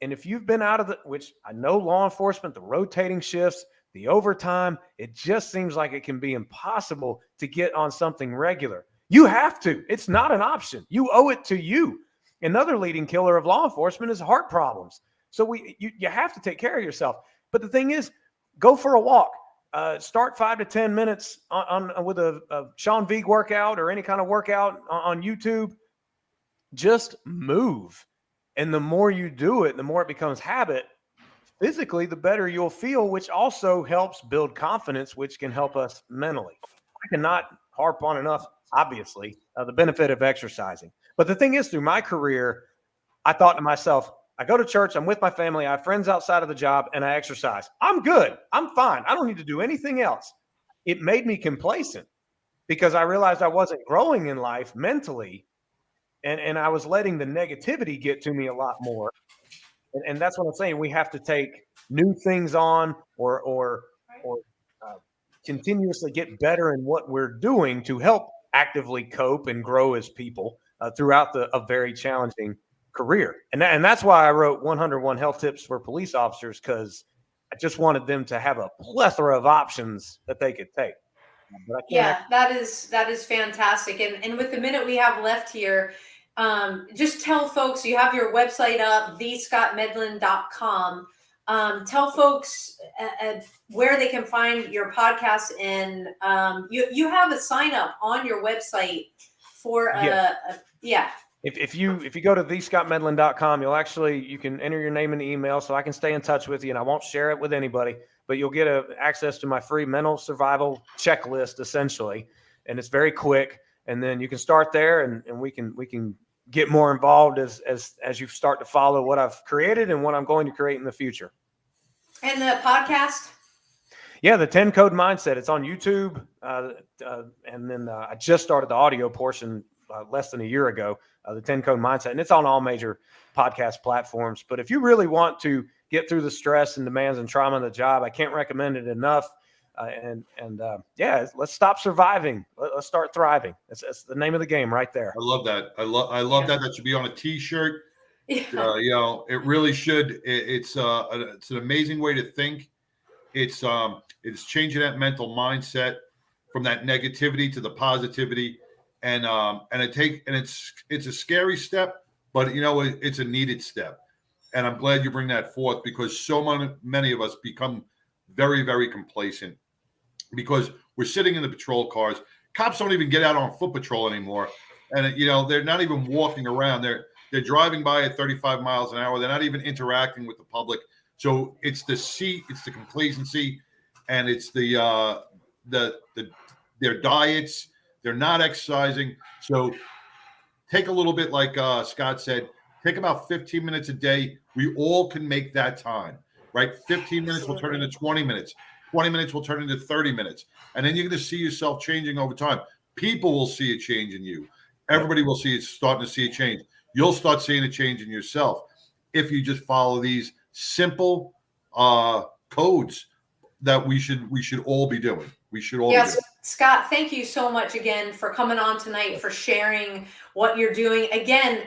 And if you've been out of which I know law enforcement, the rotating shifts, the overtime, it just seems like it can be impossible to get on something regular. You have to. It's not an option. You owe it to you. Another leading killer of law enforcement is heart problems. So you have to take care of yourself. But the thing is, go for a walk. Start 5 to 10 minutes with a Sean V workout or any kind of workout on YouTube. Just move. And the more you do it, the more it becomes habit. Physically, the better you'll feel, which also helps build confidence, which can help us mentally. I cannot harp on enough, obviously, the benefit of exercising. But the thing is, through my career, I thought to myself, I go to church, I'm with my family, I have friends outside of the job, and I exercise. I'm good. I'm fine. I don't need to do anything else. It made me complacent because I realized I wasn't growing in life mentally, and I was letting the negativity get to me a lot more. And that's what I'm saying. We have to take new things on or continuously get better in what we're doing to help actively cope and grow as people throughout a very challenging career. And that's why I wrote 101 Health Tips for Police Officers, because I just wanted them to have a plethora of options that they could take. But I can't Yeah, that is fantastic. And with the minute we have left here, just tell folks, you have your website up, thescottmedlin.com. Tell folks where they can find your podcast, and you have a sign up on your website for yeah. If you go to thescottmedlin.com, you can enter your name and email so I can stay in touch with you, and I won't share it with anybody, but you'll get access to my free mental survival checklist essentially. And it's very quick. And then you can start there, and we can get more involved as you start to follow what I've created and what I'm going to create in the future. And the podcast? Yeah, the 10 Code Mindset. It's on YouTube. And then I just started the audio portion less than a year ago, the 10 Code Mindset. And it's on all major podcast platforms. But if you really want to get through the stress and demands and trauma of the job, I can't recommend it enough. Let's stop surviving. Let's start thriving. That's the name of the game right there. I love that. I love that. That should be on a T-shirt. Yeah. It really should. It's an amazing way to think. It's changing that mental mindset from that negativity to the positivity, and it's a scary step, but it's a needed step. And I'm glad you bring that forth, because so many of us become very, very complacent because we're sitting in the patrol cars. Cops don't even get out on foot patrol anymore. And, they're not even walking around. They're driving by at 35 miles an hour. They're not even interacting with the public. So it's the seat, it's the complacency, and it's their diets. They're not exercising. So take a little bit, like Scott said, take about 15 minutes a day. We all can make that time, right? 15 minutes will turn into 20 minutes. 20 minutes will turn into 30 minutes. And then you're going to see yourself changing over time. People will see a change in you. Everybody will starting to see a change. You'll start seeing a change in yourself if you just follow these simple codes that we should all be doing. We should all be doing. Scott, thank you so much again for coming on tonight, for sharing what you're doing. Again,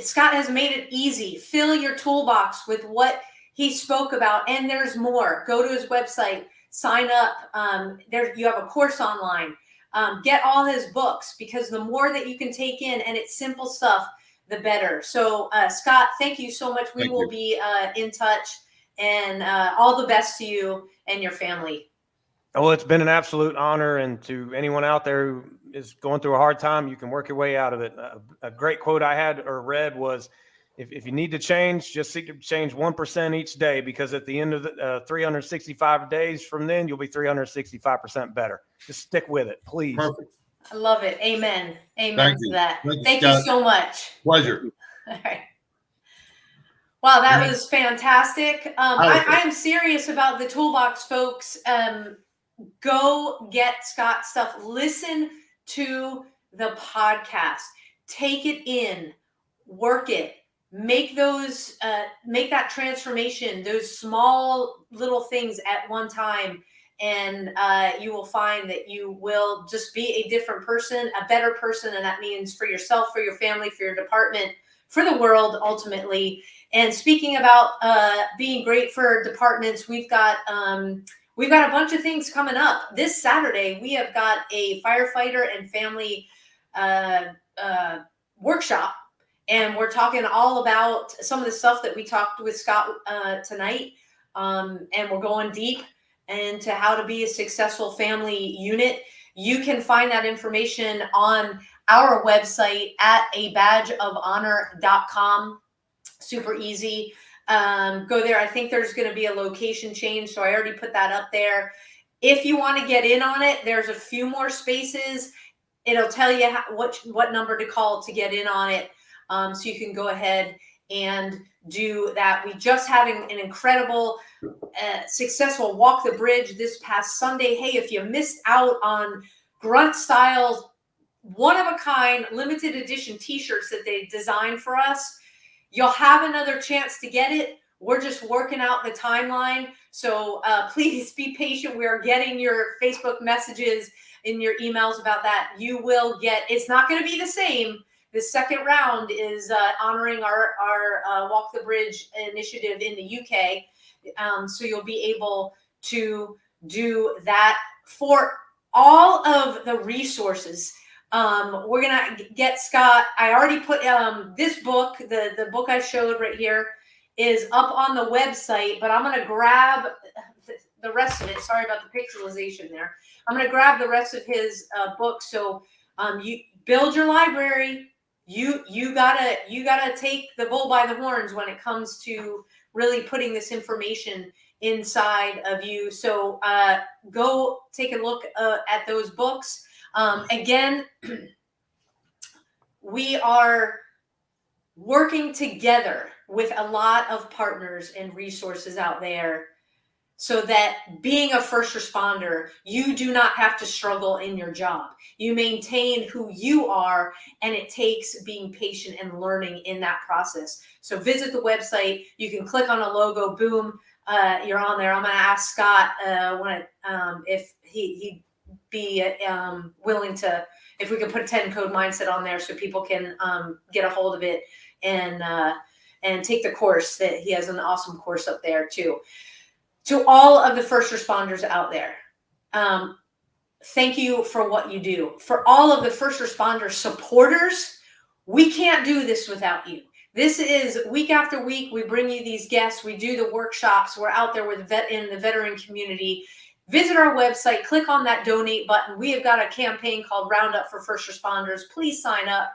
Scott has made it easy. Fill your toolbox with what he spoke about, and there's more. Go to his website, sign up. You have a course online. Get all his books, because the more that you can take in, and it's simple stuff, the better. So, Scott, thank you so much. We will be in touch, and all the best to you and your family. Well, it's been an absolute honor. And to anyone out there who is going through a hard time, you can work your way out of it. A great quote I had or read was, if you need to change, just seek to change 1% each day, because at the end of the 365 days from then, you'll be 365% better. Just stick with it, please. Perfect. I love it. Amen. Amen Thank to you. that. Thank you so much. Pleasure. All right. Wow, that was fantastic. I am serious about the toolbox, folks. Go get Scott's stuff. Listen to the podcast. Take it in. Work it. Make that transformation, those small little things at one time, and you will find that you will just be a different person, a better person, and that means for yourself, for your family, for your department, for the world, ultimately. And speaking about being great for departments, we've got a bunch of things coming up. This Saturday, we have got a firefighter and family workshop. And we're talking all about some of the stuff that we talked with Scott tonight. And we're going deep into how to be a successful family unit. You can find that information on our website at abadgeofhonor.com. Super easy. Go there. I think there's going to be a location change, so I already put that up there. If you want to get in on it, there's a few more spaces. It'll tell you what number to call to get in on it. So you can go ahead and do that. We just had an incredible, successful Walk the Bridge this past Sunday. Hey, if you missed out on Grunt Style, one-of-a-kind, limited edition T-shirts that they designed for us, you'll have another chance to get it. We're just working out the timeline. So please be patient. We're getting your Facebook messages and your emails about that. You will get, it's not going to be the same. The second round is honoring our Walk the Bridge initiative in the UK. So you'll be able to do that for all of the resources. We're going to get Scott. I already put this book, the book I showed right here, is up on the website, but I'm going to grab the rest of it. Sorry about the pixelization there. I'm going to grab the rest of his book. So you build your library. You gotta take the bull by the horns when it comes to really putting this information inside of you. So go take a look at those books. Again, we are working together with a lot of partners and resources out there so that being a first responder, you do not have to struggle in your job. You maintain who you are, and it takes being patient and learning in that process. So visit the website. You can click on a logo, boom, you're on there. I'm going to ask Scott if he'd be willing to, if we could put a 10 code mindset on there so people can get a hold of it and take the course. That he has an awesome course up there too. To all of the first responders out there, thank you for what you do. For all of the first responder supporters, we can't do this without you. This is week after week. We bring you these guests. We do the workshops. We're out there with in the veteran community. Visit our website. Click on that donate button. We have got a campaign called Roundup for First Responders. Please sign up.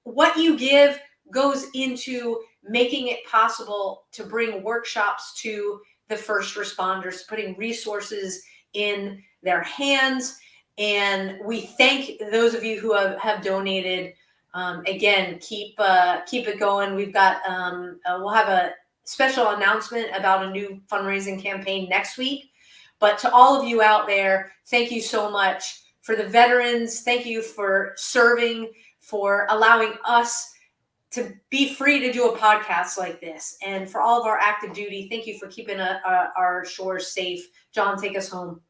What you give goes into making it possible to bring workshops to the first responders, putting resources in their hands. And we thank those of you who have donated. Again, keep it going. We've got, we'll have a special announcement about a new fundraising campaign next week. But to all of you out there, thank you so much. For the veterans, thank you for serving, for allowing us to be free to do a podcast like this. And for all of our active duty, thank you for keeping our shores safe. John, take us home.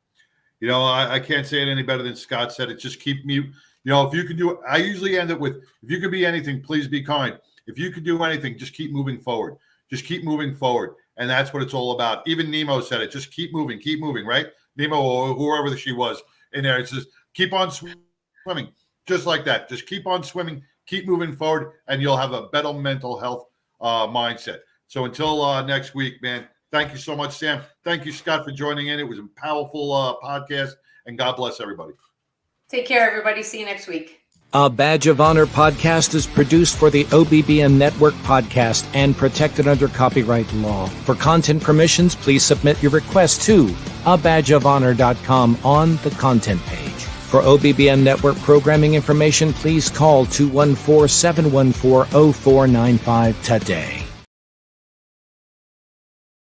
You know, I can't say it any better than Scott said it. Just keep me, you know, if you can do it, I usually end it with, if you could be anything, please be kind. If you could do anything, just keep moving forward. Just keep moving forward. And that's what it's all about. Even Nemo said it. Just keep moving, right? Nemo or whoever she was in there. It says, keep on swimming. Just like that. Just keep on swimming. Keep moving forward, and you'll have a better mental health mindset. So until next week, man, thank you so much, Sam. Thank you, Scott, for joining in. It was a powerful podcast, and God bless everybody. Take care, everybody. See you next week. A Badge of Honor podcast is produced for the OBBM Network podcast and protected under copyright law. For content permissions, please submit your request to abadgeofhonor.com on the content page. For OBBM Network programming information, please call 214-714-0495 today.